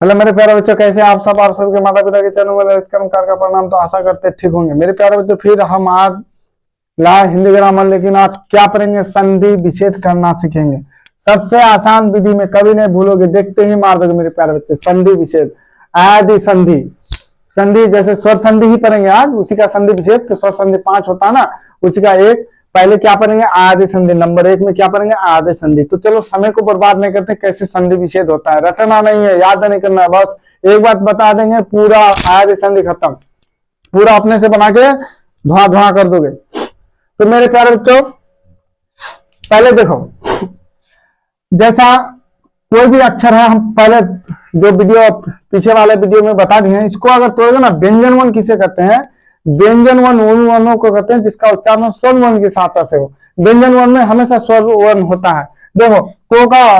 Hello मेरे प्यारे बच्चों, कैसे आप सब? आप सबके माता पिता के चरणों में नमस्कार का प्रणाम। तो आशा करते ठीक होंगे मेरे प्यारे बच्चों। फिर हम आज ला हिंदी ग्रामर, लेकिन आज क्या पढ़ेंगे? संधि विच्छेद करना सीखेंगे। सबसे आसान विधि में कभी नहीं भूलोगे, देखते ही मार दोगे मेरे प्यारे बच्चे। संधि विच्छेद, आदि संधि। संधि जैसे स्वर संधि ही पढ़ेंगे आज, उसी का संधि विच्छेद। तो स्वर संधि 5 होता है ना, उसी का एक। पहले क्या पढ़ेंगे? आदि संधि। नंबर 1 में क्या पढ़ेंगे? आदि संधि। तो चलो समय को बर्बाद नहीं करते, कैसे संधि विच्छेद होता है। रटना नहीं है, याद नहीं करना है, बस एक बात बता देंगे, पूरा आदि संधि खत्म। पूरा अपने से बना के धुआं धुआं कर दोगे। तो मेरे प्यारे बच्चों, पहले देखो, जैसा कोई भी अक्षर है, हम पहले जो वीडियो पीछे वाले वीडियो में बता दिए हैं, इसको अगर तोड़ोगे ना, व्यंजन वन किसे कहते हैं? व्यंजन वन उन वर्णों को कहते हैं जिसका उच्चारण स्वर वर्ण की सहायता से हो। व्यंजन वन में हमेशा स्वर वर्ण होता है। देखो, को का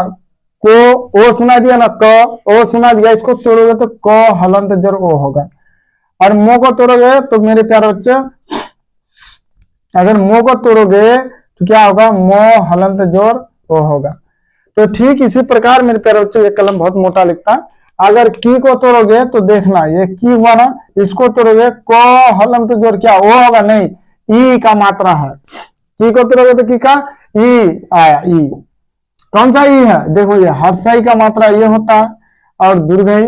को ओ सुना दिया ना, क ओ सुना दिया, इसको तोड़ोगे तो क हलंत जर ओ होगा। और मो को तोड़ोगे तो मेरे प्यारे बच्चे, अगर मो को तोड़ोगे तो क्या होगा? मो हलंत जोर ओ होगा। तो ठीक इसी प्रकार मेरे प्यारे बच्चों, ये कलम बहुत मोटा लिखता है। अगर की को तोड़ोगे तो देखना, ये की हुआ ना, इसको तोड़ोगे को हलंत जोर क्या ओ होगा? नहीं, ई का मात्रा है। की को तोड़ोगे तो की का ई आया, ई। कौन सा ई है? देखो, ये हर्षई का मात्रा ये होता है, और दुर्गई,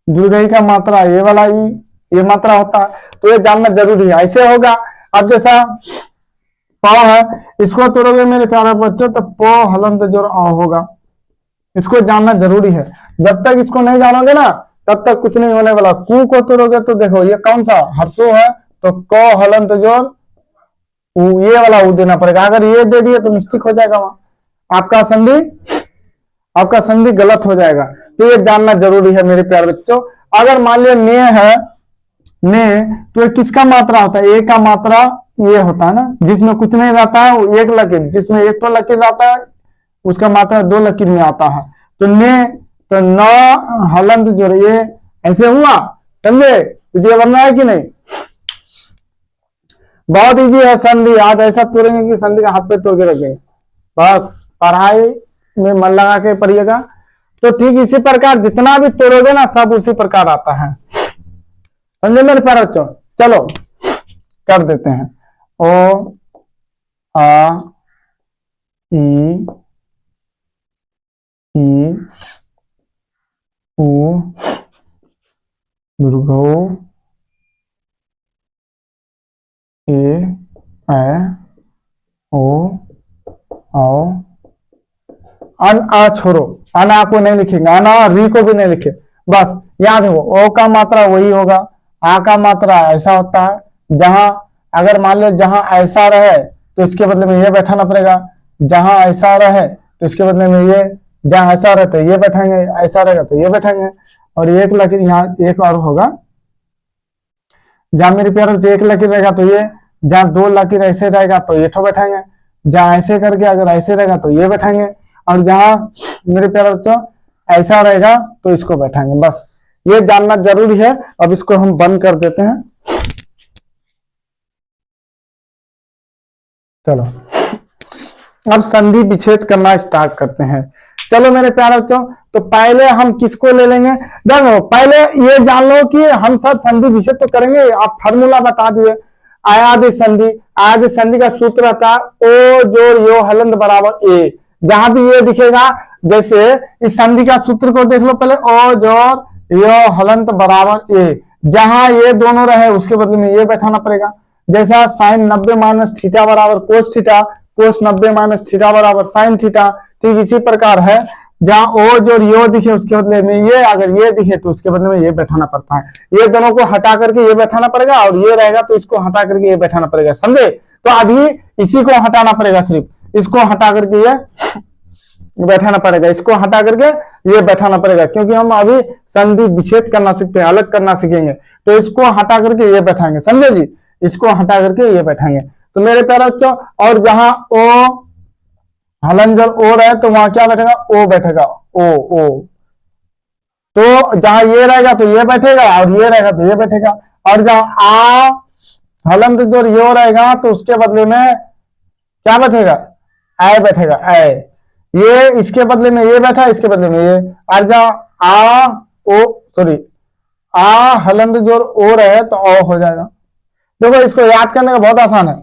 दुर्गई का मात्रा ये वाला ई, ये मात्रा होता है। तो ये जानना जरूरी है, ऐसे होगा। अब जैसा प है, इसको तोड़ोगे मेरे प्यारे बच्चों तो प हलंत जोर अ होगा। इसको जानना जरूरी है। जब तक इसको नहीं जानोगे ना, तब तक कुछ नहीं होने वाला। कु को तोड़ोगे तो देखो, ये कौन सा हर्षो है, तो क हलंत जोर उ, ये वाला उ देना पड़ेगा। अगर ये दे दिए तो मिस्टेक हो जाएगा, वहां आपका संधि गलत हो जाएगा। तो ये जानना जरूरी है मेरे प्यारे बच्चों। अगर मान लिया ने है, ने, तो ये किसका मात्रा होता है? ए का मात्रा ये होता है ना, जिसमें कुछ नहीं रहता है वो एक लकीर, जिसमें एक तो लकीर रहता है उसका मात्रा 2 लकीर में आता है। तो ने, तो न हलंत जोर, ये ऐसे हुआ, समझे? तुझे बनना है कि नहीं? बहुत इजी है संधि। आज ऐसा तोड़ेंगे कि संधि का हाथ पे तोड़ के रख देंगे। बस पढ़ाई में मन लगा के पढ़िएगा। तो ठीक इसी प्रकार जितना भी तोड़ोगे ना, सब उसी प्रकार आता है। समझे मेरे प्यारे बच्चों? चलो कर देते हैं। ओ आ ई उ दुर्घो ए ओ आओ। अन आ छोड़ो, अन आ को नहीं लिखेंगे, अन आ री को भी नहीं लिखे। बस याद हो, ओ का मात्रा वही होगा, आ का मात्रा ऐसा होता है। जहां अगर मान लो जहां ऐसा रहे तो इसके बदले में ये बैठाना पड़ेगा, जहां ऐसा रहे तो इसके बदले में ये, जहां ऐसा रहे तो ये बैठेंगे, ऐसा रहेगा तो ये बैठेंगे। और एक लकीर यहाँ एक और होगा, जहां मेरे प्यारे एक लकीर रहेगा तो ये, जहां 2 लकीर ऐसे रहेगा तो ये ठो बैठेंगे, जहां ऐसे करके अगर ऐसे रहेगा तो ये बैठेंगे, और जहां मेरे प्यारे बच्चों ऐसा रहेगा तो इसको बैठाएंगे। बस ये जानना जरूरी है। अब इसको हम बंद कर देते हैं। चलो अब संधि विच्छेद करना स्टार्ट करते हैं। चलो मेरे प्यारे बच्चों, तो पहले हम किसको ले लेंगे? देखो, पहले ये जान लो कि हम सर संधि विच्छेद तो करेंगे। आप फार्मूला बता दिए, आयादि संधि। आयादि संधि का सूत्र था ओ जोड़ यो हलंत बराबर ए। जहां भी ये दिखेगा, जैसे इस संधि का सूत्र को देख लो पहले, ओ जोड़ यो हलंत बराबर ए। जहां ये दोनों रहे उसके बदले में ये बैठाना पड़ेगा। जैसा साइन 90 माइनस थीटा बराबर कोस थीटा, कोस 90 माइनस थीटा बराबर साइन थीटा। ठीक इसी प्रकार है, जहां ओ जो यो दिखे उसके बदले में ये, अगर ये दिखे तो उसके बदले में ये बैठाना पड़ता है। ये दोनों को हटा करके ये बैठाना पड़ेगा, और ये रहेगा तो इसको हटा करके ये बैठाना पड़ेगा। समझे? तो अभी इसी को हटाना पड़ेगा, सिर्फ इसको हटा करके ये बैठाना पड़ेगा, इसको हटा करके ये बैठाना पड़ेगा, क्योंकि हम अभी संधि विच्छेद करना सीखते हैं, अलग करना सीखेंगे। तो इसको हटा करके ये बैठाएंगे, समझे जी? इसको हटा करके ये बैठाएंगे। तो मेरे प्यारे बच्चों, और जहां ओ हलंजर ओ रहे तो वहां क्या बैठेगा? ओ बैठेगा, ओ ओ। तो जहां ये रहेगा तो ये बैठेगा, और ये रहेगा तो ये बैठेगा। और जहां आ हलंत जो यो रहेगा तो उसके बदले में क्या बैठेगा? ऐ बैठेगा, ऐ। ये इसके बदले में ये बैठा, इसके बदले में ये। और जहां आ ओ सॉरी आ हलंत जोर ओ रहे तो ओ हो जाएगा। देखो इसको याद करने का बहुत आसान है,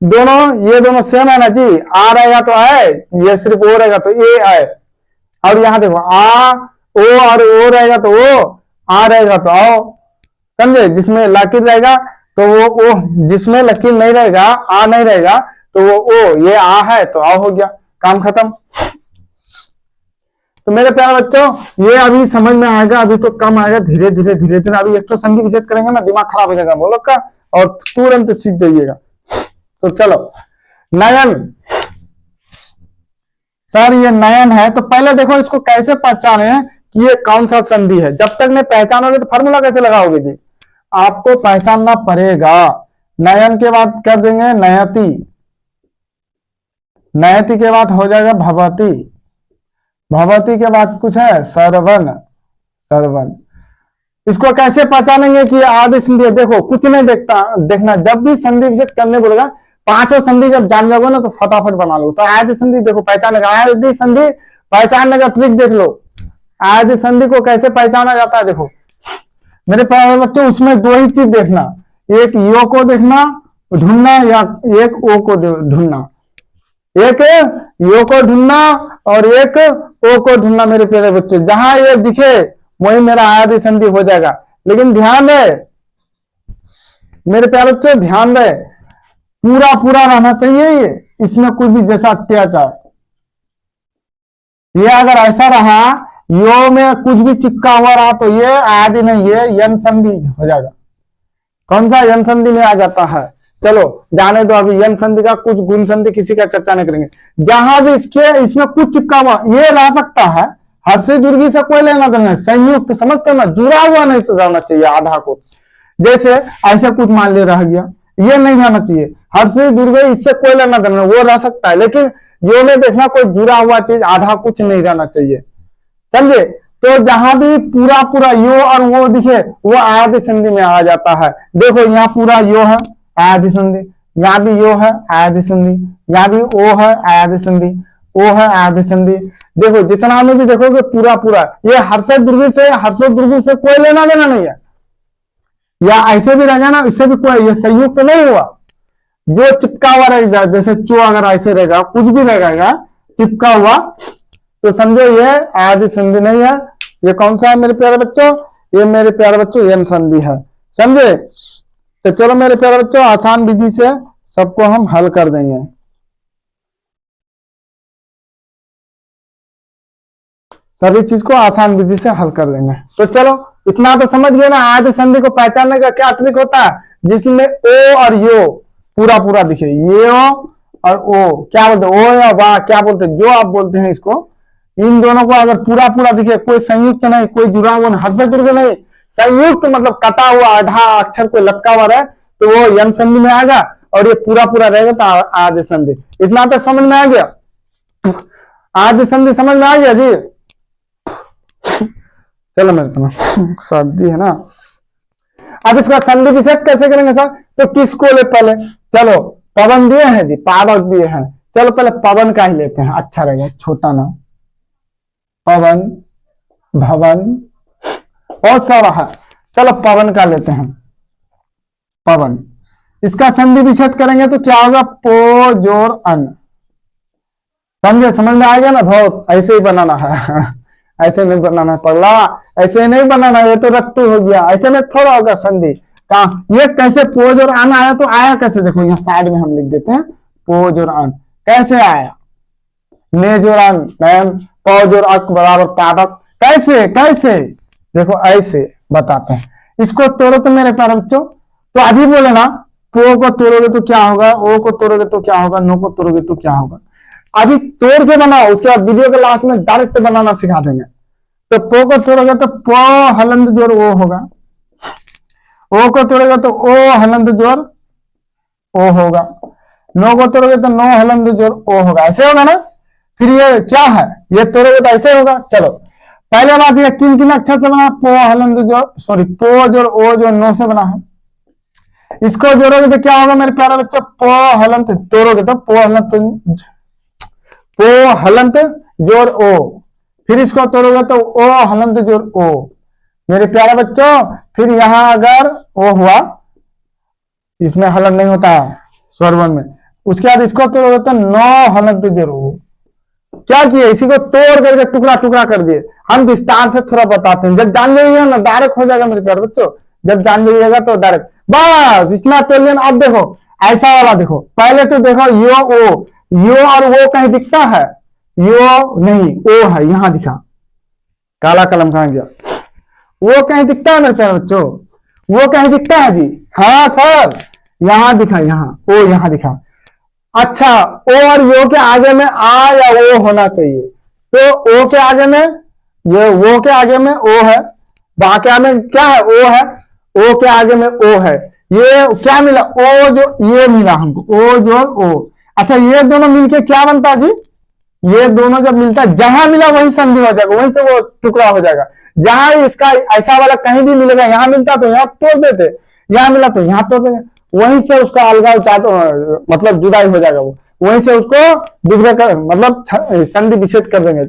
दोनों ये दोनों सेम है ना जी, आ रहेगा तो आए, ये सिर्फ ओ रहेगा तो ए आए। और यहां देखो आ ओ और ओ रहेगा तो ओ, आ रहेगा तो आओ, समझे। जिसमें लकीर रहेगा तो वो ओ, जिसमें लकीर नहीं रहेगा, आ नहीं रहेगा तो वो ओ, ये आ है तो आओ हो गया, काम खत्म। तो मेरे प्यारे बच्चों ये अभी समझ में आएगा, अभी तो कम आएगा, धीरे धीरे धीरे धीरे। अभी एक तो संधि विच्छेद करेंगे ना, दिमाग खराब हो जाएगा बोलो का, और तुरंत सीख जाइएगा। तो चलो नयन, सर ये नयन है, तो पहले देखो इसको कैसे पहचाने कि ये कौन सा संधि है। जब तक नहीं पहचानोगे तो फॉर्मूला कैसे लगाओगे जी, आपको पहचानना पड़ेगा। नयन के बाद कर देंगे नयति, नयति के बाद हो जाएगा भवती, भवती के बाद कुछ है सरवन, सरवन। इसको कैसे पहचानेंगे कि आदि संधि है, देखो कुछ नहीं देखना, जब भी संधि विच्छेद करने बोलेगा पांचों संधि जब जान जाओगे ना तो फटाफट बना लो। तो आदि संधि देखो पहचाने का, आदि संधि पहचानने का ट्रिक देख लो। आदि संधि को कैसे पहचाना जाता है, देखो मेरे प्यारे बच्चों, उसमें दो ही चीज देखना, एक यो को देखना ढूंढना, या एक ओ को ढूंढना। एक यो को ढूंढना और एक ओ को ढूंढना। मेरे प्यारे बच्चों जहां ये दिखे वही मेरा आदि संधि हो जाएगा। लेकिन ध्यान दे मेरे प्यारे बच्चों, ध्यान दे, पूरा पूरा रहना चाहिए ये, इसमें कोई भी जैसा अत्याचार, ये अगर ऐसा रहा यो में कुछ भी चिपका हुआ रहा तो ये आदि नहीं, ये यन संधि हो जाएगा। कौन सा यन संधि में आ जाता है, चलो जाने दो, अभी यन संधि का कुछ गुण संधि किसी का चर्चा नहीं करेंगे। जहां भी इसमें कुछ चिपका हुआ ये रह सकता है, हर से दुर्गी से कोई लेना देना, संयुक्त समझते ना, जुड़ा हुआ नहीं रहना चाहिए आधा को। जैसे ऐसे कुछ मान ले रह गया, ये नहीं रहना चाहिए। हर से दुर्गे इससे कोई लेना देना, वो रह सकता है, लेकिन यो में देखना कोई जुड़ा हुआ चीज आधा कुछ नहीं रहना चाहिए, समझे। तो जहां भी पूरा पूरा यो और वो दिखे वो आदि संधि में आ जाता है। देखो यहाँ पूरा यो है आदि संधि, यहाँ भी यो है आदि संधि, यहाँ भी ओ है आदि संधि, ओ है आदि संधि। देखो जितना में भी देखोगे पूरा पूरा, ये हर्षद दुर्गी से, हर्षद दुर्गी से कोई लेना देना नहीं है, या ऐसे भी रहेगा ना, इससे भी कोई, ये संयुक्त नहीं हुआ। जो चिपका हुआ रहेगा, जैसे चो अगर ऐसे रहेगा, कुछ भी रहेगा चिपका हुआ, तो समझो ये आदि संधि नहीं है। ये कौन सा है मेरे प्यारे बच्चों, ये मेरे प्यारे बच्चों यम संधि है, समझे। तो चलो मेरे प्यारे बच्चों आसान विधि से सबको हम हल कर देंगे। सभी चीज को आसान विधि से हल कर देंगे। तो चलो इतना तो समझ गए ना, आदि संधि को पहचानने का क्या ट्रिक होता है, जिसमें ओ और यो पूरा पूरा दिखे, ये और ओ क्या बोलते हैं, ओ या वाह क्या बोलते हैं, जो आप बोलते हैं इसको, इन दोनों को अगर पूरा पूरा दिखे, कोई संयुक्त नहीं, कोई जुड़ा हुआ नहीं, हर्षद दुर्ग नहीं, संयुक्त मतलब कटा हुआ आधा अक्षर कोई लटका हुआ रहे तो वो यम संधि में आएगा, और ये पूरा पूरा रहेगा तो आदि संधि। इतना तो समझ में आ गया, आदि संधि समझ में आ गया जी। चलो मेरे को सर्दी है ना, अब इसका संधि विच्छेद कैसे करेंगे सर, तो किसको ले पहले, चलो पवन दिए हैं जी, पावक दिए हैं, चलो पहले पवन का ही लेते हैं, अच्छा रहेगा, छोटा नाम पवन, भवन और सौरह, चलो पवन का लेते हैं, पवन। इसका संधि विच्छेद करेंगे तो क्या होगा, पो जोर अन, समझे, समझ में आ गया ना, बहुत ऐसे ही बनाना है ऐसे नहीं बनाना पड़ला, ऐसे नहीं बनाना, ये तो रट्टू हो गया, ऐसे में थोड़ा होगा संधि का। ये कैसे पोज और अन आया, तो आया कैसे, देखो यहाँ साइड में हम लिख देते हैं, पोज और अन कैसे आया, नेज और अन नयन, पौज और अक बराबर पादक, कैसे कैसे, देखो ऐसे बताते हैं। इसको तोड़ो तो मेरे प्यारे बच्चों, तो अभी बोले ना, पो को तोड़ोगे तो क्या होगा, ओ को तोड़ोगे तो क्या होगा, नो को तोड़ोगे तो क्या होगा, अभी तोड़ के बनाओ, उसके बाद वीडियो के लास्ट में डायरेक्ट बनाना सिखा देंगे। तो पो को तोड़ोगे तो पो हलंत जोर ओ होगा, ओ को तोड़ोगे तो ओ हलंत जोर ओ होगा, नो को तोड़ोगे तो नो हलंत जोर ओ होगा, ऐसे होगा ना। फिर ये क्या है, ये तोड़ोगे तो ऐसे होगा। चलो पहले बात ये किन किन अक्षर से बना, पो हलंत जोर, सॉरी पो जोर ओ जो नो से बना है, इसको जोड़ोगे तो क्या होगा मेरे प्यारे बच्चों, पो हलंत, तोड़ोगे तो पो हलंत, पो हलंत जोर ओ, फिर इसको तोड़ोगे तो ओ हलंत जोर ओ, मेरे प्यारे बच्चों। फिर यहां अगर वो हुआ, इसमें हलन नहीं होता है स्वर वर्ण में, उसके बाद इसको तोड़ोगे तो नौ हलंत जरूर। क्या किए, इसी को तोड़ करके टुकड़ा टुकड़ा कर दिए। हम विस्तार से थोड़ा बताते हैं, जब जान जाइएगा ना डायरेक्ट हो जाएगा मेरे प्यारे बच्चों। जब जान जाइएगा तो डायरेक्ट, बस इतना तोड़ लेना। अब देखो ऐसा वाला, देखो पहले तो देखो यो ओ, यो और वो कहीं दिखता है? यो नहीं, ओ है, यहां दिखा, काला कलम कहां गया? वो कहीं दिखता है मेरे प्यारे बच्चों? वो कहीं दिखता है जी? हाँ सर, यहां दिखा, यहाँ ओ, यहां दिखा। अच्छा, ओ और यो के आगे में आ या ओ होना चाहिए। तो ओ के आगे में ये, वो के आगे में ओ है, बाकी में क्या है? ओ है। ओ के आगे में ओ है। ये क्या मिला? ओ जो ये मिला हमको, ओ जो ओ। अच्छा, ये दोनों मिलके क्या बनता है जी? ये दोनों जब मिलता है, जहां मिला वही संधि हो जाएगा, वहीं से वो टुकड़ा हो जाएगा। जहां इसका ऐसा वाला कहीं भी मिलेगा, यहां मिलता तो यहां तोड़ देते, यहां मिला तो यहां तोड़ देंगे, वहीं से उसका अलगाव चाहते, मतलब जुदाई हो जाएगा, वो वहीं से उसको बिगड़े कर, मतलब संधि विच्छेद कर देंगे,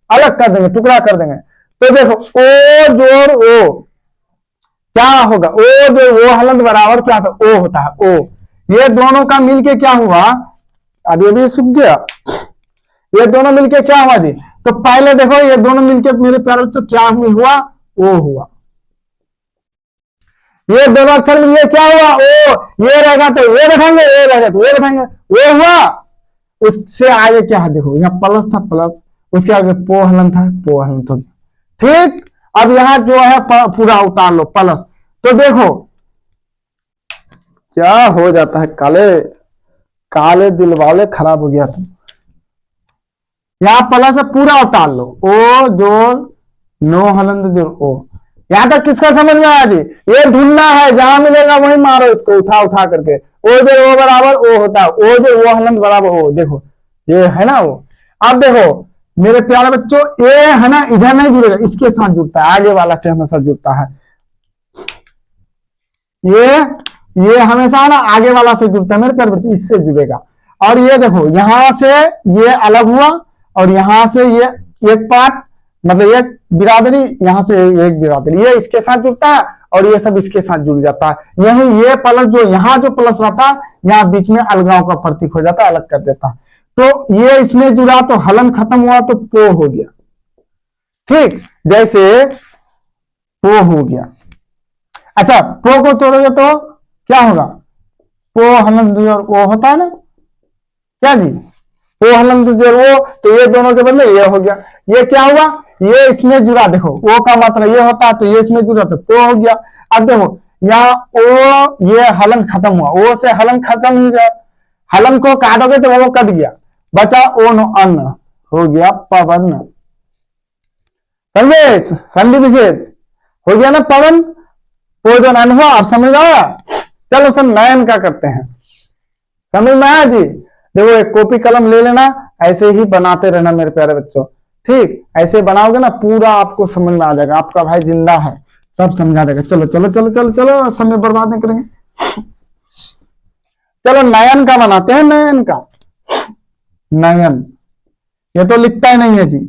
अलग कर देंगे, टुकड़ा कर देंगे। तो देखो ओ जोड़ ओ क्या होगा? ओ जो वो हलंत बराबर क्या था? ओ होता है, ओ। ये दोनों का मिलके क्या हुआ? अब ये भी सूख गया। ये दोनों मिलके क्या हुआ जी? तो पहले देखो ये दोनों मिलके मेरे प्यारे बच्चों क्या हुआ? ओ हुआ। ये दोनों अक्षर मिलके क्या हुआ? ओ। ये रहेगा तो ये बैठेंगे, ये रहेगा तो ये बैठेंगे, वो हुआ। उससे आगे क्या है? देखो यहाँ प्लस था, प्लस, उसके आगे पो हलन था, पो हलन हो गया। ठीक, अब यहाँ जो है पूरा उतार लो प्लस। तो देखो क्या हो जाता है, काले काले दिल वाले, खराब हो गया तुम। यहाँ प्लस से पूरा उतार लो, ओ जोड़ नो हलंत जोड़ ओ। यहां तक किसका समझ में आया जी? ये ढूंढना है, जहां मिलेगा वही मारो, इसको उठा उठा करके। ओ जो ओ बराबर ओ होता है, ओ जो वो हलंत बराबर ओ। देखो ये है ना वो। अब देखो मेरे प्यारे बच्चों, ए है ना, इधर नहीं जुड़ेगा, इसके साथ जुड़ता है, आगे वाला से हमेशा जुड़ता है। ये हमेशा ना आगे वाला से जुड़ता है मेरे प्यारे बच्चों, इससे जुड़ेगा। और ये देखो यहां से ये अलग हुआ, और यहां से ये एक पार्ट, मतलब एक बिरादरी, यहां से एक बिरादरी, ये इसके साथ जुड़ता है और ये सब इसके साथ जुड़ जाता है। यही ये प्लस, जो यहाँ जो प्लस रहता है, यहाँ बीच में अलगाव का प्रतीक हो जाता है, अलग कर देता है। तो ये इसमें जुड़ा तो हलन खत्म हुआ तो पो हो गया। ठीक, जैसे पो हो गया। अच्छा, पो को तोड़ोगे तो क्या होगा? पो हलन जोड़ ओ होता है ना, क्या जी? वो हलन जोड़ वो, तो ये दोनों के बदले ये हो गया। ये क्या हुआ? ये इसमें जुड़ा, देखो ओ का मात्रा ये होता है तो ये इसमें जुड़ा तो पो हो गया। अब देखो यहाँ ओ, ये हलन खत्म हुआ, ओ से हलन खत्म हो गया, हलन को काटोगे तो वो कट गया, बचा ओ नो अन्न, हो गया पवन। समझे? संधि विच्छेद हो गया ना, पवन पोजन अन्न हुआ। आप समझ आया? चलो सर नयन का करते हैं, समझ में आया जी? देखो एक कॉपी कलम ले लेना, ऐसे ही बनाते रहना मेरे प्यारे बच्चों। ठीक, ऐसे बनाओगे ना पूरा आपको समझ में आ जाएगा, आपका भाई जिंदा है, सब समझा देगा। चलो चलो चलो चलो चलो, समय बर्बाद नहीं करेंगे। चलो नयन का बनाते हैं, नयन का। नयन, ये तो लिखता ही नहीं है जी।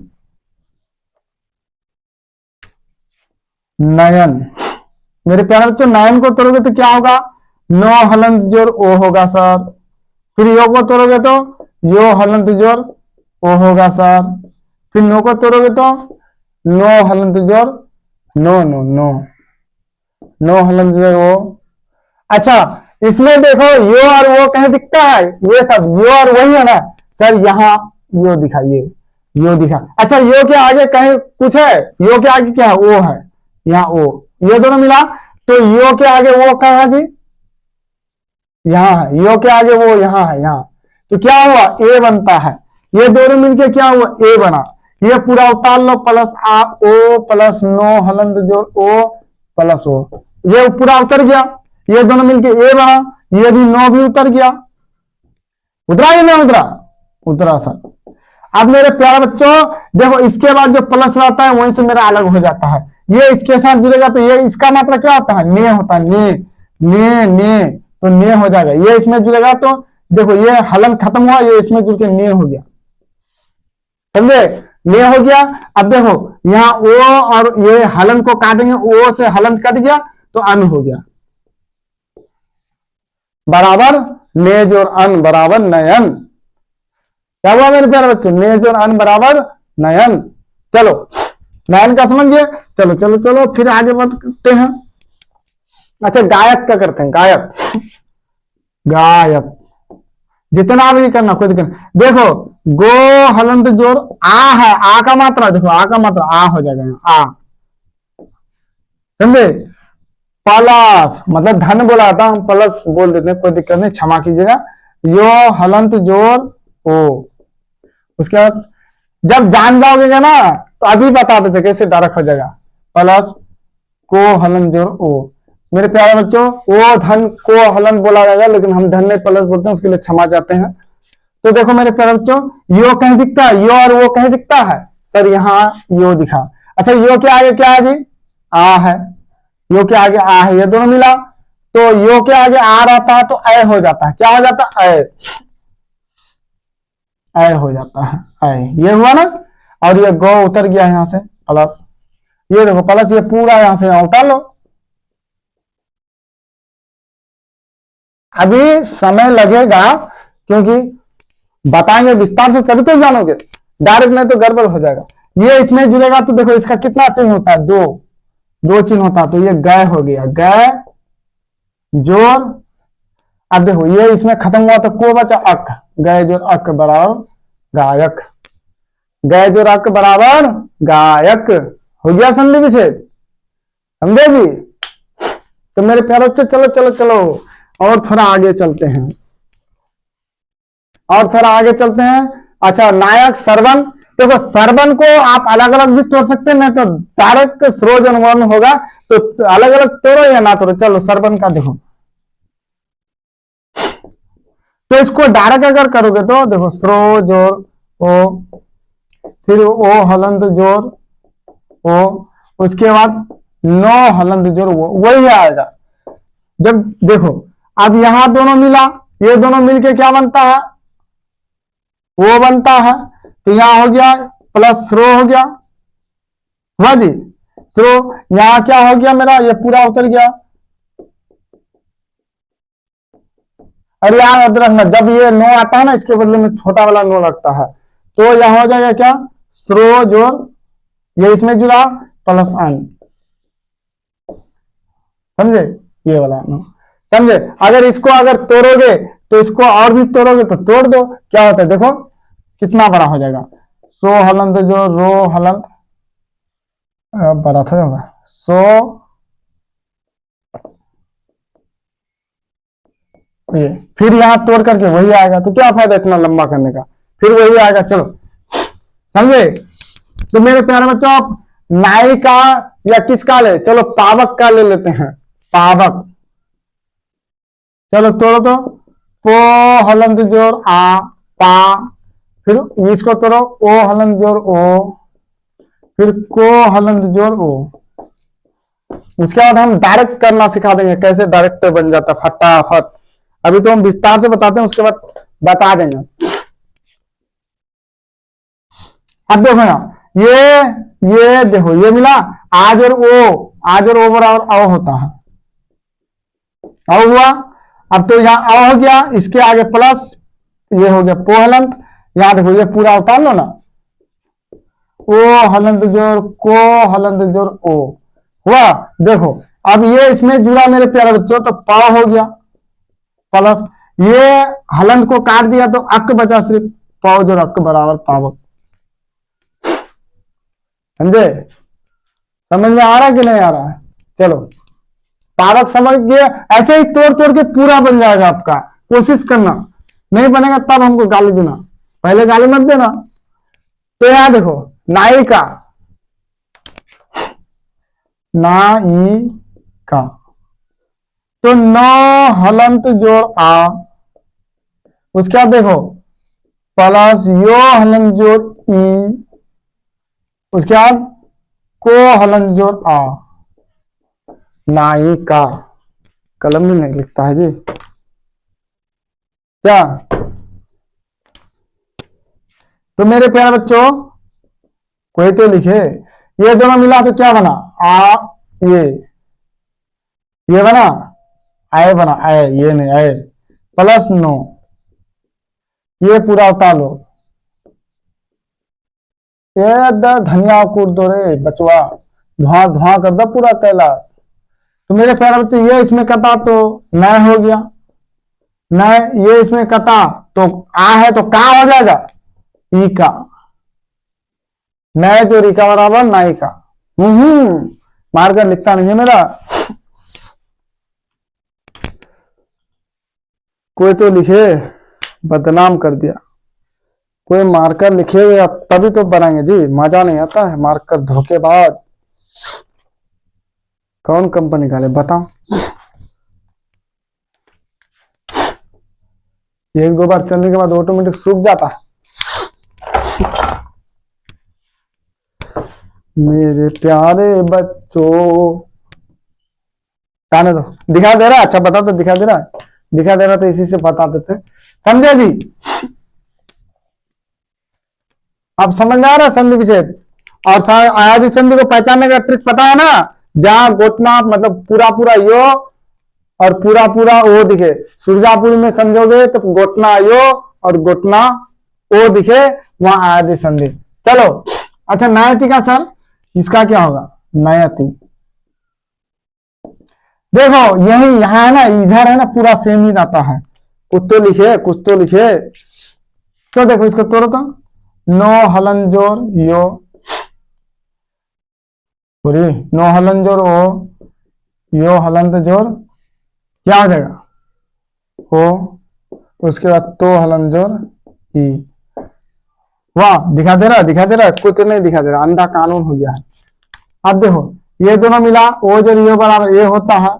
नयन, मेरे प्यारे बच्चों नयन को तोड़ोगे तो क्या होगा? नो हलंत जोड़ ओ होगा सर। फिर यो को तोड़ोगे तो यो हलंत जोड़ ओ होगा सर। फिर नो को तोड़ोगे तो नो हलंत जोड़ नो नो नो, नो हलंत जोड़ ओ। अच्छा, इसमें देखो यो और वो कहीं दिखता है? ये सब यो और वही है ना सर, यहाँ यो दिखाइए, यो दिखा। अच्छा, यो के आगे कहीं कुछ है? यो के आगे क्या है? ओ है, यहाँ ओ, ये दोनों मिला तो यो के आगे वो कहाँ है जी? यहाँ है। यो के आगे वो यहाँ है, यहाँ। तो क्या हुआ? ए बनता है। ये दोनों मिलके क्या हुआ? ए बना। ये पूरा उतार लो, प्लस आ ओ प्लस नो हलंत जोड़ ओ प्लस ओ, ये पूरा उतर गया। ये दोनों मिलके ए बना, ये भी नो भी उतर गया। उतरा या नहीं उतरा? उतरा सर। अब मेरे प्यारे बच्चों देखो, इसके बाद जो प्लस रहता है वहीं से मेरा अलग हो जाता है। ये इसके साथ जुड़ेगा तो ये इसका मात्रा क्या होता है? ने होता है, ने ने ने, तो ने हो जाएगा। ये इसमें जुड़ेगा तो देखो ये हलन खत्म हुआ, ये इसमें जुड़ के ने हो गया, समझे? ने हो गया। अब देखो यहाँ ओ और ये हलंत को काटेंगे, ओ से हलंत कट गया तो अन हो गया, बराबर नेज और अन बराबर नयन। क्या हुआ मेरे प्यारे बच्चों? नेज और अन बराबर नयन। चलो नयन का समझ गए। चलो चलो चलो फिर आगे बढ़ते हैं। अच्छा गायक का करते हैं, गायक। गायक जितना भी करना कोई दिक्कत नहीं। देखो गो हलंत जोर आ है, आ का मात्रा देखो, आ का मात्रा आ हो जाएगा यहाँ, आ, समझे? प्लस मतलब धन बोला था, हम प्लस बोल देते हैं, कोई दिक्कत नहीं, क्षमा कीजिएगा। यो हलंत जोर ओ, उसके बाद जब जान जाओगे ना तो अभी बता देते कैसे डायरेक्ट हो जाएगा। प्लस को हलंत जोर ओ। मेरे प्यारे बच्चों ओ धन को हलंत बोला जाएगा, लेकिन हम धन में प्लस बोलते हैं, उसके लिए क्षमा चाहते हैं। तो देखो मेरे प्यारे बच्चों यो कहीं दिखता है, यो और वो कहीं दिखता है सर? यहाँ यो दिखा। अच्छा यो के आगे क्या है जी? आ है। यो के आगे आ है, ये दोनों मिला तो यो के आगे आ रहता है तो अ हो जाता है। क्या हो जाता है? अ हो जाता है, अ। ये हुआ ना। और ये गौ उतर गया यहां से, प्लस ये देखो प्लस, ये पूरा यहां से उतार लो। अभी समय लगेगा क्योंकि बताएंगे विस्तार से तभी तो जानोगे, डायरेक्ट नहीं तो गड़बड़ हो जाएगा। ये इसमें जुड़ेगा तो देखो इसका कितना चिन्ह होता है? दो, दो चिन्ह होता है। तो ये गय हो गया, गय जोर। अब देखो ये इसमें खत्म हुआ तो को बचा अक, गय जोर अक बराबर गायक, गय जोर अक बराबर गायक। हो गया संधि विच्छेद, समझे जी? तो मेरे प्यारे बच्चे चलो चलो चलो और थोड़ा आगे चलते हैं, और थोड़ा आगे चलते हैं। अच्छा नायक सरवन। देखो सरवन को आप अलग अलग भी तोड़ सकते हैं, नहीं तो डायरेक्ट सरोजन वर्ण होगा, तो अलग अलग तोड़ो या ना तोड़ो। चलो सरवन का देखो, तो इसको डायरेक्ट अगर करोगे तो देखो स्रो जोर ओ, फिर ओ हलंत जोर ओ, उसके बाद नो हलंत जोर वो, वही आएगा। जब देखो अब यहां दोनों मिला, ये दोनों मिलके क्या बनता है? वो बनता है। तो यहां हो गया प्लस स्रो हो गया, हुआ जी? स्रो यहां क्या हो गया मेरा? ये पूरा उतर गया। अरे यार याद रखना, जब ये नो आता है ना इसके बदले में छोटा वाला नो लगता है, तो यहां हो जाएगा क्या? स्रो जोर, ये इसमें जुड़ा प्लस अन, समझे? ये वाला नो, समझे? अगर इसको अगर तोड़ोगे तो इसको और भी तोड़ोगे तो तोड़ दो, क्या होता है देखो कितना बड़ा हो जाएगा। सो हलंत जो रो हलंत बड़ा थोड़ा होगा, सो ये फिर यहां तोड़ करके वही आएगा, तो क्या फायदा इतना लंबा करने का, फिर वही आएगा। चलो समझे? तो मेरे प्यारे बच्चों आप नाई का या किसका ले, चलो पावक का ले लेते हैं, पावक। चलो तोड़ो तो, पो हलंत जोर आ, पा, फिर इसको तोड़ो ओ हलंत जोर ओ, फिर को हलंत जोर ओ। उसके बाद हम डायरेक्ट करना सिखा देंगे, कैसे डायरेक्ट बन जाता फटाफट। अभी तो हम विस्तार से बताते हैं, उसके बाद बता देंगे। अब देखो ना ये देखो ये मिला, आज और ओ, आज और ओ बराबर औ होता है, औ हुआ। अब तो यहाँ औ हो गया, इसके आगे प्लस ये हो गया पो हलंत। यहां देखो ये पूरा उतार लो ना, ओ हलंत जोर को हलंत जोर ओ, हुआ। देखो अब ये इसमें जुड़ा मेरे प्यारे बच्चों, तो पा हो गया प्लस ये हलंत को काट दिया तो अक बचा सिर्फ, पाव जोर अक बराबर पावक। समझे? समझ में आ रहा है कि नहीं आ रहा है? चलो पावक समझ गए, ऐसे ही तोड़ तोड़ के पूरा बन जाएगा आपका, कोशिश करना। नहीं बनेगा तब हमको गाली देना, पहले गाली मत देना। तो यहां देखो नाई का, नाई का, तो न हलंत जोड़ आ, उसके बाद देखो प्लस यो हलंत जोड़ ई, उसके बाद को हलंत जोड़ आ, नाई का। कलम भी नहीं लिखता है जी क्या? तो मेरे प्यारे बच्चों कोई तो लिखे। ये दोनों मिला तो क्या बना? आ, ये ये बना, आए बना, आए, ये नहीं, आए प्लस नो, ये पूरा उतार लो। ये धनिया कूट दो रे बचवा, धुआं धुआं कर दो पूरा कैलाश। तो मेरे प्यारे बच्चे ये इसमें कटा तो नए हो गया, नए, ये इसमें कटा तो आ है तो का हो जाएगा, ई का, नए जो री का बराबर नाई का। मार्कर लिखता नहीं है मेरा, कोई तो लिखे, बदनाम कर दिया। कोई मार्कर लिखे हुए तभी तो बनाएंगे जी, मजा नहीं आता है मार्कर धोखेबाज। कौन कंपनी का ले बताओ? एक दो बार चलने के बाद ऑटोमेटिक सूख जाता है। मेरे प्यारे बच्चों, ताने दो, दिखा दे रहा है? अच्छा बता तो, दिखा दे रहा है? दिखा दे रहा तो इसी से बता देते, समझे जी? अब समझ में आ रहा है संधि विच्छेद और आयादी संधि को पहचानने का ट्रिक पता है ना? जहां घोटना मतलब पूरा पूरा यो और पूरा पूरा ओ दिखे, सुरजापुरी में समझोगे तो घोटना यो और घोटना ओ दिखे, वहां आयादी संधि। चलो अच्छा, नयति का सर, इसका क्या होगा? नयति देखो यही यहां है ना, इधर है ना, पूरा सेम ही रहता है। कुछ तो लिखे, कुछ तो लिखे। तो देखो इसको तोड़ो तो, नो हलन जोर यो, पूरी नो हलन जोर ओ, यो हलंत जोर क्या हो जाएगा? ओ, उसके बाद तो हलन जोर ई। वाह, दिखा दे रहा, दिखा दे रहा, कुछ नहीं दिखा दे रहा, अंधा कानून हो गया है। अब देखो ये दोनों मिला, ओ जोर यो बराबर ये होता है,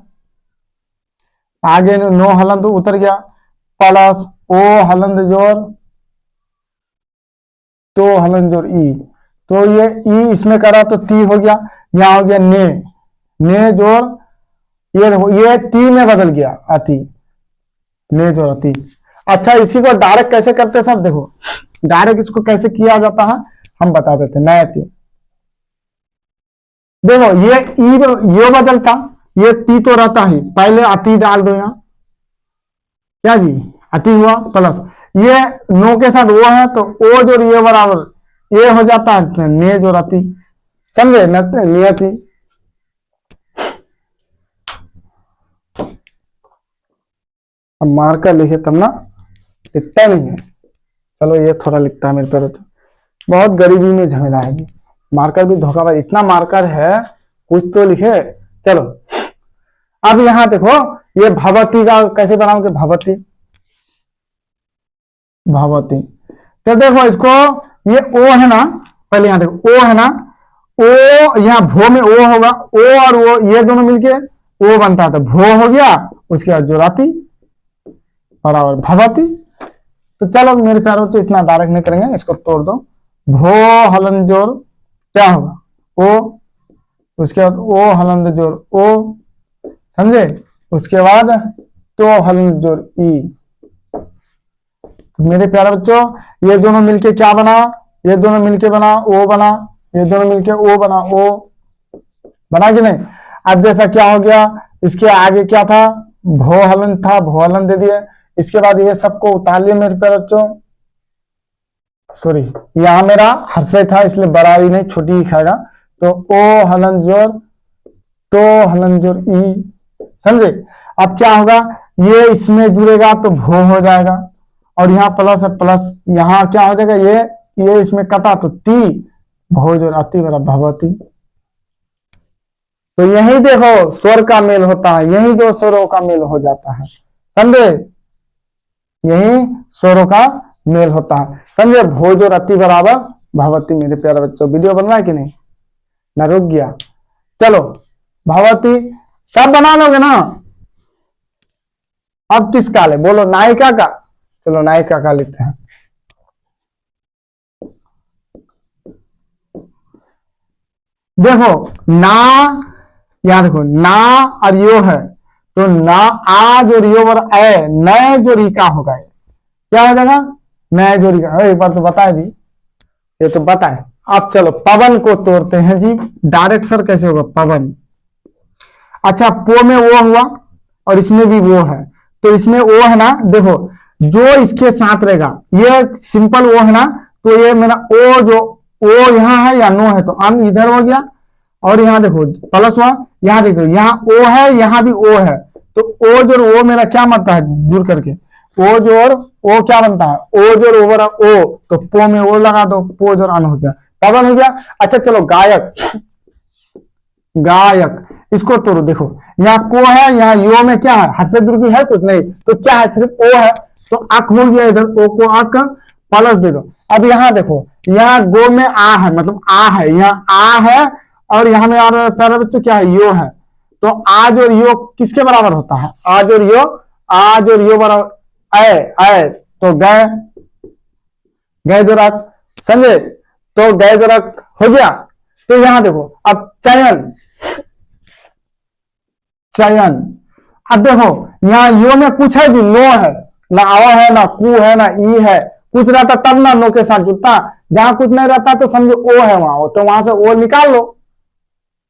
आगे नो हलंत उतर गया, प्लस ओ हलंत जोर तो हलन जोर ई, तो ये ई इसमें करा तो ती हो गया, यहां हो गया ने, ने जोर ये देखो, ये ती में बदल गया, अति, ने जोर अति। अच्छा इसी को डायरेक्ट कैसे करते हैं सब देखो, डायरेक्ट इसको कैसे किया जाता है हम बता देते हैं। नयति देखो, ये ई यो बदलता, ये ती तो रहता ही, पहले अति डाल दो यहां, क्या जी, अति हुआ, प्लस ये नो के साथ वो है तो ओ जो ये बराबर ये हो जाता है ने जो अति, समझे? नियति। अब मार्कर लिखे तब ना, लिखता नहीं है। चलो ये थोड़ा लिखता है मेरे पर, तो बहुत गरीबी में झमेला है जी, मार्कर भी धोखा, इतना मार्कर है, कुछ तो लिखे। चलो अब यहां देखो, ये भवती का कैसे बनाओगे? भवती, भवती, तो देखो इसको, ये ओ है ना, पहले यहां देखो ओ है ना, ओ यहां भो में ओ होगा, ओ और वो ये दोनों मिलके ओ बनता है तो भो हो गया, उसके बाद जोराती बराबर भवती। तो चलो मेरे प्यारों तो इतना डायरेक्ट नहीं करेंगे, इसको तोड़ दो, भो हलन जोर क्या होगा? ओ, उसके बाद ओ हलन जोर ओ, समझे? उसके बाद तो हलन जोर ई। तो मेरे प्यारे बच्चों ये दोनों मिलके क्या बना? ये दोनों मिलके बना ओ बना, ये दोनों मिलके ओ बना, ओ बना कि नहीं? अब जैसा क्या हो गया, इसके आगे क्या था? भो हलन था, भो हलन दे दिए, इसके बाद ये सबको उतार लिए मेरे प्यारे बच्चों, सॉरी यहां मेरा हर्षय था इसलिए बड़ा ही नहीं छोटी ही खाएगा, तो ओ हलन जोर तो हलन जोर ई, समझे? अब क्या होगा, ये इसमें जुड़ेगा तो भो हो जाएगा, और यहाँ प्लस है, प्लस यहाँ क्या हो जाएगा, ये इसमें कटा तो ती, भो जोर अति बराबर भगवती। तो यही देखो स्वर का मेल होता है, यही दो स्वरों का मेल हो जाता है, समझे? यही स्वरों का मेल होता है, समझे? भोज और अति बराबर भगवती। मेरे प्यारे बच्चों वीडियो बन रहा है कि नहीं? ना रुक गया? चलो भगवती सब बना लोगे ना? अब किसका ले बोलो? नायिका का? चलो नायिका का लेते हैं। देखो ना, यहां देखो ना और यो है, तो ना आ जो रियो और ए, नए जो रिका होगा, क्या हो जाएगा? नए जो रिका। एक बार तो बताए जी, ये तो बताए, अब चलो पवन को तोड़ते हैं जी। डायरेक्ट सर कैसे होगा पवन। अच्छा पो में वो हुआ और इसमें भी वो है, तो इसमें वो है ना, देखो जो इसके साथ रहेगा ये सिंपल वो है ना, तो ये मेरा ओ जो ओ यहाँ है या नो है, तो अन इधर हो गया और यहाँ देखो प्लस हुआ, यहाँ देखो यहाँ ओ है यहाँ भी ओ है, तो ओ जोड़ ओ मेरा क्या बनता है जुड़ करके, ओ जोड़ ओ क्या बनता है, ओ जोड़ ओवर ओ, तो पो में ओ लगा दो, पो जोड़ अन हो गया, पवन हो गया। अच्छा चलो गायक, गायक इसको तोड़ो, देखो यहाँ को है, यहाँ यो में क्या है, हर्षद दीर्घ है कुछ नहीं, तो क्या है सिर्फ ओ है, तो अक हो गया, इधर ओ को अक प्लस दे दो। अब यहाँ देखो यहाँ गो में आ है, मतलब आ है, यहाँ आ है और यहाँ में और प्यारे बच्चों क्या है यो है, तो आज और यो किसके बराबर होता है, आज और यो, आज और यो बराबर ऐ, तो गए गए जो रख, समझे, तो गए जो रख हो गया। तो यहां देखो अब चयन, चयन, अब देखो यहाँ यो में कुछ है जी, नो है ना, आवा है ना, कु है ना, ई है, कुछ रहता तब ना नो के साथ जुड़ता, जहां कुछ नहीं रहता तो समझो ओ है वहां, तो वहां से ओ निकाल लो,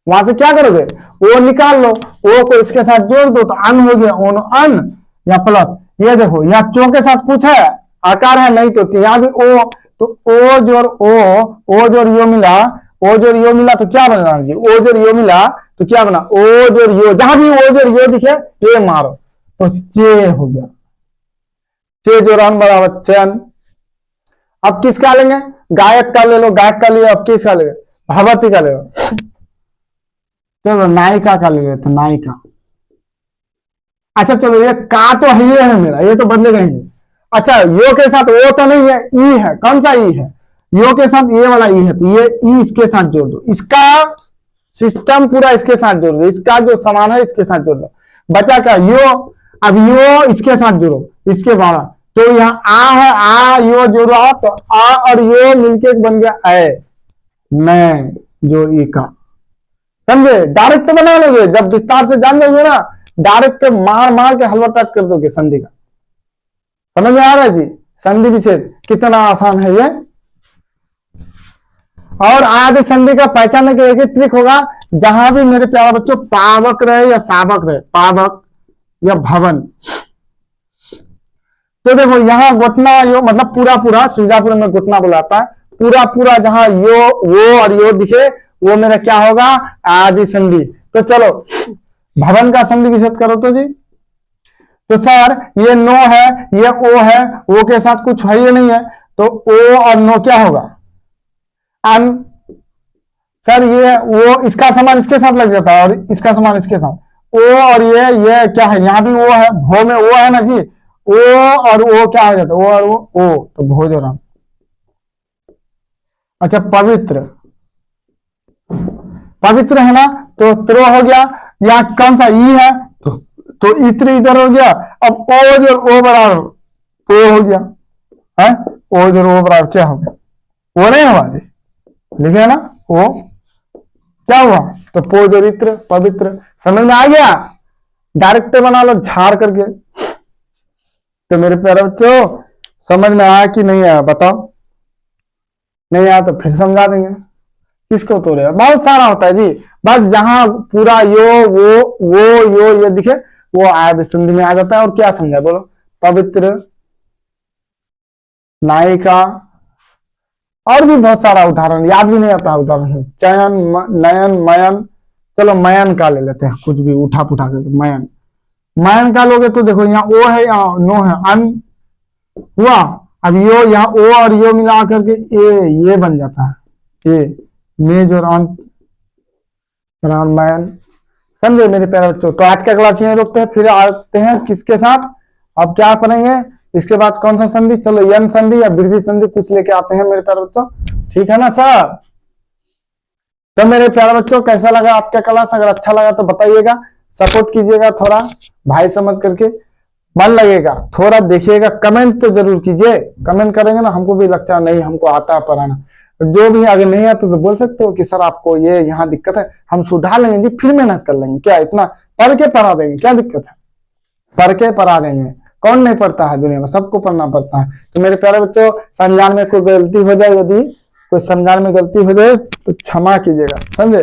वहां से क्या करोगे ओ निकाल लो, ओ को इसके साथ जोड़ दो तो अन हो गया, ओन अन या प्लस, ये देखो यहाँ चो के साथ कुछ है आकार है नहीं, तो यहाँ भी ओ, तो ओ जोड़ ओ जोड़ यो मिला, ओ जोड़ यो मिला तो क्या बना जी, ओ जोड़ यो मिला तो क्या बना, ओ जोड़ यो, जहां भी ओ जोड़ यो दिखे ये मारो, तो चे हो गया, चे जोड़ अन बराबर चयन। अब किसका लेंगे, गायक का ले लो, गायक का लिया, अब किसका लेंगे, भगवती का ले लो, चलो नायिका का ले लेते, नायिका। अच्छा चलो ये का तो है, ये है मेरा, ये तो बदलेगा ही नहीं। अच्छा यो के साथ वो तो नहीं है, ई है, कौन सा ई है, यो के साथ ये वाला ई है, तो ये ई इसके साथ जोड़ दो, इसका सिस्टम पूरा इसके साथ जोड़ दो, इसका जो समान है इसके साथ जोड़ दो, बचा क्या यो, अब यो इसके साथ जोड़ो, इसके बाद तो यहाँ आ है, आ यो जोड़ा तो आ और यो मिलके बन गया ऐ, मैं जो ई का, समझे, डायरेक्ट तो बना लोगे, जब विस्तार से जान लोगे ना डायरेक्ट मार मार के हलवा टाट कर दोगे संधि का, समझ में आ रहा है जी, संधि विच्छेद कितना आसान है ये। और आदि संधि का पहचानने का एक ही ट्रिक होगा, जहां भी मेरे प्यारे बच्चों पावक रहे या सावक रहे, पावक या भवन, तो देखो यहाँ घुटना यो मतलब पूरा पूरा सुजापुर में घुटना बुलाता है, पूरा पूरा जहां यो वो और यो दिखे वो मेरा क्या होगा आदि संधि। तो चलो भवन का संधि विच्छेद करो तो जी, तो सर ये नो है ये ओ है, ओ के साथ कुछ है ये नहीं है, तो ओ और नो क्या होगा अन, सर ये वो इसका समान इसके साथ लग जाता है और इसका समान इसके साथ, ओ और ये क्या है, यहां भी वो है, भो में वो है ना जी, ओ और ओ क्या हो जाता है, ओ और ओ, तो भोजराम। अच्छा पवित्र, पवित्र है ना, तो त्रो हो गया, यहाँ कौन सा ई है, तो इत्र इधर हो गया, अब ओ जो ओ बराबर ओ हो गया है, ओ जो ओ बराबर क्या हो गया, वो नहीं हुआ जी, लिखे ना ओ क्या हुआ, तो पो जो इत्र पवित्र, समझ में आ गया, डायरेक्ट बना लो झाड़ करके। तो मेरे प्यारे बच्चों समझ में आया कि नहीं आया बताओ, नहीं आया तो फिर समझा देंगे, किसको तोड़ेगा, बहुत सारा होता है जी, बस जहां पूरा यो वो यो ये दिखे वो आय संधि में आ जाता है। और क्या समझा बोलो, पवित्र, नायिका, और भी बहुत सारा उदाहरण याद भी नहीं आता उदाहरण, चयन, नयन, मयन, चलो मयन का ले लेते हैं, कुछ भी उठा पुठा करके मयन, मयन का लोगे तो देखो यहाँ ओ है यहाँ नो है, अन हुआ, अब यो यहाँ ओ और यो मिला करके ये बन जाता है, ये मेज और मयन, समझे मेरे प्यारे बच्चों। तो आज का क्लास यहीं रोकते हैं, फिर आते हैं किसके साथ, अब क्या करेंगे इसके बाद कौन सा संधि, चलो यन संधि या वृद्धि संधि कुछ लेके आते हैं मेरे प्यारे बच्चों, ठीक है ना सर। तो मेरे प्यारे बच्चों कैसा लगा आपका क्लास, अगर अच्छा लगा तो बताइएगा, सपोर्ट कीजिएगा थोड़ा भाई समझ करके, मन लगेगा थोड़ा देखिएगा, कमेंट तो जरूर कीजिए, कमेंट करेंगे ना हमको भी लगता है नहीं हमको आता है पढ़ाना, जो भी अगर नहीं आता तो बोल सकते हो कि सर आपको ये यहाँ दिक्कत है, हम सुधार लेंगे जी, फिर मेहनत कर लेंगे, क्या इतना पढ़ के पढ़ा देंगे, क्या दिक्कत है, पढ़ के पढ़ा देंगे, कौन नहीं पढ़ता है दुनिया में, सबको पढ़ना पड़ता है। तो मेरे प्यारे बच्चों संज्ञान में कोई गलती हो जाए, यदि कोई समझाने में गलती हो जाए तो क्षमा कीजिएगा, समझे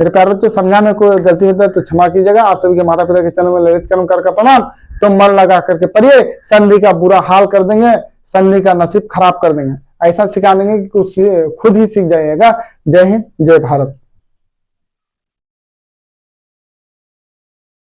मेरे प्यारे बच्चों। समझाने में कोई गलती होता है तो क्षमा कीजिएगा। आप सभी के माता पिता के चरण में ललित कर्म कर प्रणाम। तो मन लगा करके पढ़िए, संधि का बुरा हाल कर देंगे, संधि का नसीब खराब कर देंगे, ऐसा सिखा देंगे कि खुद ही सीख जाइएगा। जय हिंद, जय भारत।